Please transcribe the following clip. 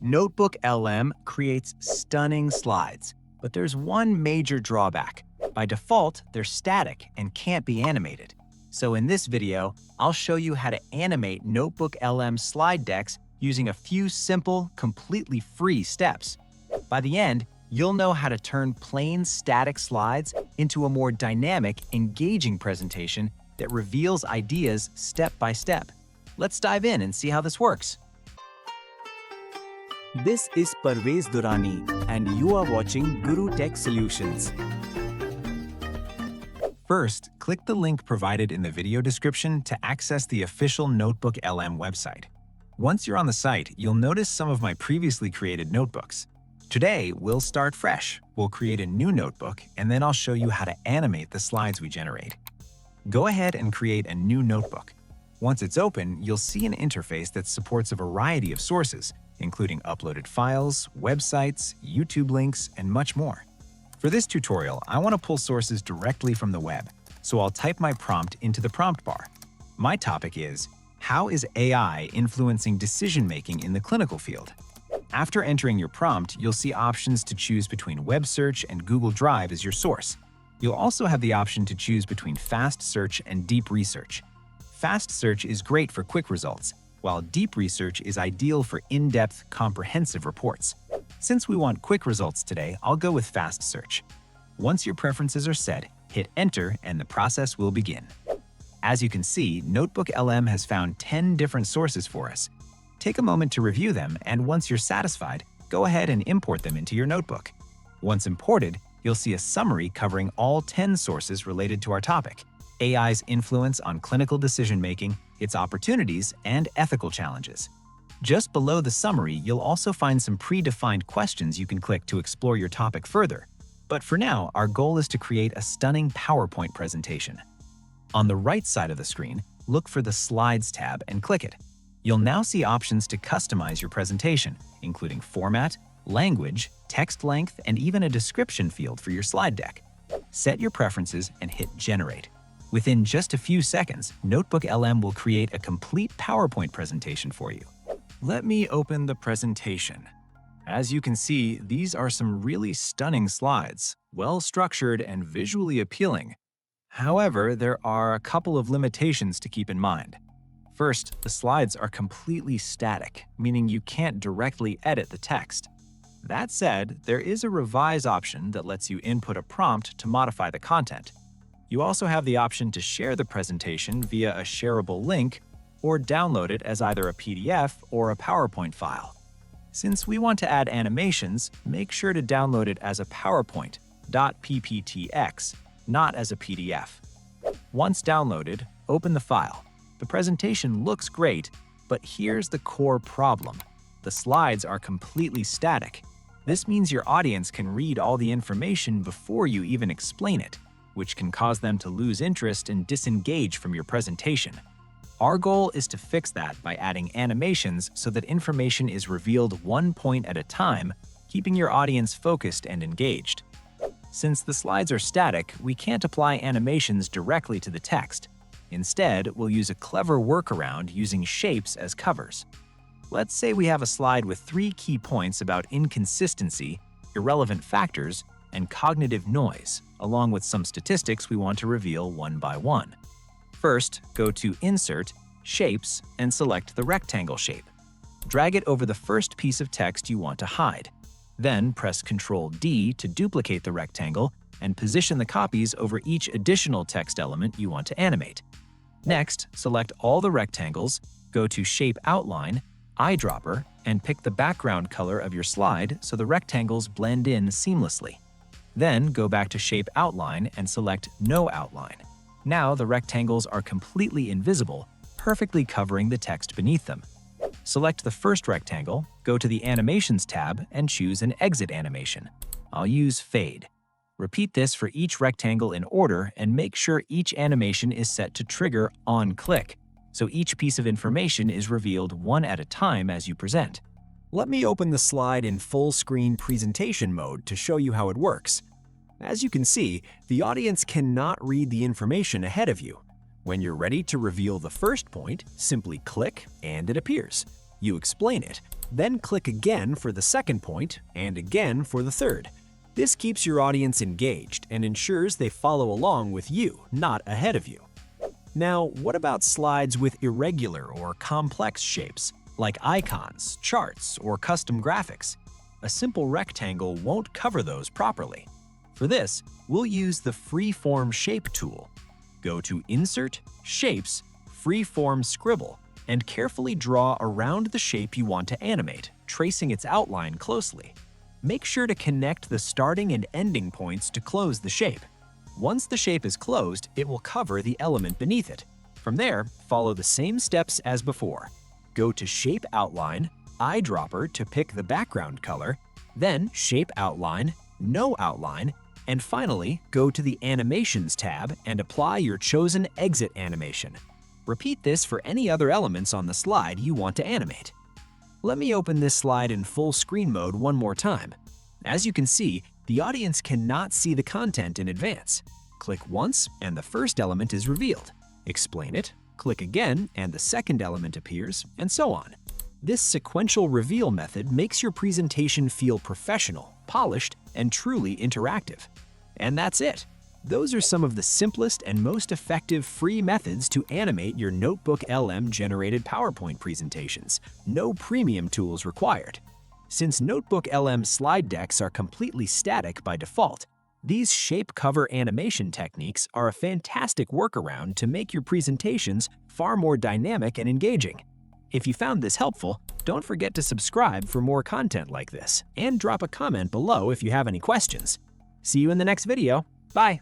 Notebook LM creates stunning slides, but there's one major drawback. By default, they're static and can't be animated. So in this video, I'll show you how to animate Notebook LM slide decks using a few simple, completely free steps. By the end, you'll know how to turn plain static slides into a more dynamic, engaging presentation that reveals ideas step by step. Let's dive in and see how this works. This is Parvez Durrani, and you are watching gurrutechsolutions. First, click the link provided in the video description to access the official Notebook LM website. Once you're on the site, you'll notice some of my previously created notebooks. Today, we'll start fresh. We'll create a new notebook, and then I'll show you how to animate the slides we generate. Go ahead and create a new notebook. Once it's open, you'll see an interface that supports a variety of sources, including uploaded files, websites, YouTube links, and much more. For this tutorial, I want to pull sources directly from the web, so I'll type my prompt into the prompt bar. My topic is, how is AI influencing decision-making in the clinical field? After entering your prompt, you'll see options to choose between web search and Google Drive as your source. You'll also have the option to choose between fast search and deep research. Fast search is great for quick results, while deep research is ideal for in-depth, comprehensive reports. Since we want quick results today, I'll go with fast search. Once your preferences are set, hit enter and the process will begin. As you can see, Notebook LM has found 10 different sources for us. Take a moment to review them, and once you're satisfied, go ahead and import them into your notebook. Once imported, you'll see a summary covering all 10 sources related to our topic: AI's influence on clinical decision-making, its opportunities, and ethical challenges. Just below the summary, you'll also find some predefined questions you can click to explore your topic further. But for now, our goal is to create a stunning PowerPoint presentation. On the right side of the screen, look for the Slides tab and click it. You'll now see options to customize your presentation, including format, language, text length, and even a description field for your slide deck. Set your preferences and hit Generate. Within just a few seconds, Notebook LM will create a complete PowerPoint presentation for you. Let me open the presentation. As you can see, these are some really stunning slides, well-structured and visually appealing. However, there are a couple of limitations to keep in mind. First, the slides are completely static, meaning you can't directly edit the text. That said, there is a revise option that lets you input a prompt to modify the content. You also have the option to share the presentation via a shareable link or download it as either a PDF or a PowerPoint file. Since we want to add animations, make sure to download it as a PowerPoint.pptx, not as a PDF. Once downloaded, open the file. The presentation looks great, but here's the core problem. The slides are completely static. This means your audience can read all the information before you even explain it, which can cause them to lose interest and disengage from your presentation. Our goal is to fix that by adding animations so that information is revealed one point at a time, keeping your audience focused and engaged. Since the slides are static, we can't apply animations directly to the text. Instead, we'll use a clever workaround using shapes as covers. Let's say we have a slide with 3 key points about inconsistency, irrelevant factors, and cognitive noise, along with some statistics we want to reveal one by one. First, go to Insert, Shapes, and select the rectangle shape. Drag it over the first piece of text you want to hide. Then press Ctrl-D to duplicate the rectangle and position the copies over each additional text element you want to animate. Next, select all the rectangles, go to Shape Outline, Eyedropper, and pick the background color of your slide so the rectangles blend in seamlessly. Then go back to Shape Outline and select No Outline. Now the rectangles are completely invisible, perfectly covering the text beneath them. Select the first rectangle, go to the Animations tab, and choose an exit animation. I'll use Fade. Repeat this for each rectangle in order and make sure each animation is set to trigger on click, so each piece of information is revealed one at a time as you present. Let me open the slide in full screen presentation mode to show you how it works. As you can see, the audience cannot read the information ahead of you. When you're ready to reveal the first point, simply click and it appears. You explain it, then click again for the second point and again for the third. This keeps your audience engaged and ensures they follow along with you, not ahead of you. Now, what about slides with irregular or complex shapes, like icons, charts, or custom graphics? A simple rectangle won't cover those properly. For this, we'll use the Freeform Shape tool. Go to Insert, Shapes, Freeform Scribble, and carefully draw around the shape you want to animate, tracing its outline closely. Make sure to connect the starting and ending points to close the shape. Once the shape is closed, it will cover the element beneath it. From there, follow the same steps as before. Go to Shape Outline, Eyedropper to pick the background color, then Shape Outline, No Outline, and finally, go to the Animations tab and apply your chosen exit animation. Repeat this for any other elements on the slide you want to animate. Let me open this slide in full screen mode one more time. As you can see, the audience cannot see the content in advance. Click once and the first element is revealed. Explain it, click again and the second element appears, and so on. This sequential reveal method makes your presentation feel professional, polished, and truly interactive. And that's it. Those are some of the simplest and most effective free methods to animate your NotebookLM generated PowerPoint presentations. No premium tools required. Since NotebookLM slide decks are completely static by default, these shape cover animation techniques are a fantastic workaround to make your presentations far more dynamic and engaging. If you found this helpful, don't forget to subscribe for more content like this, and drop a comment below if you have any questions. See you in the next video. Bye!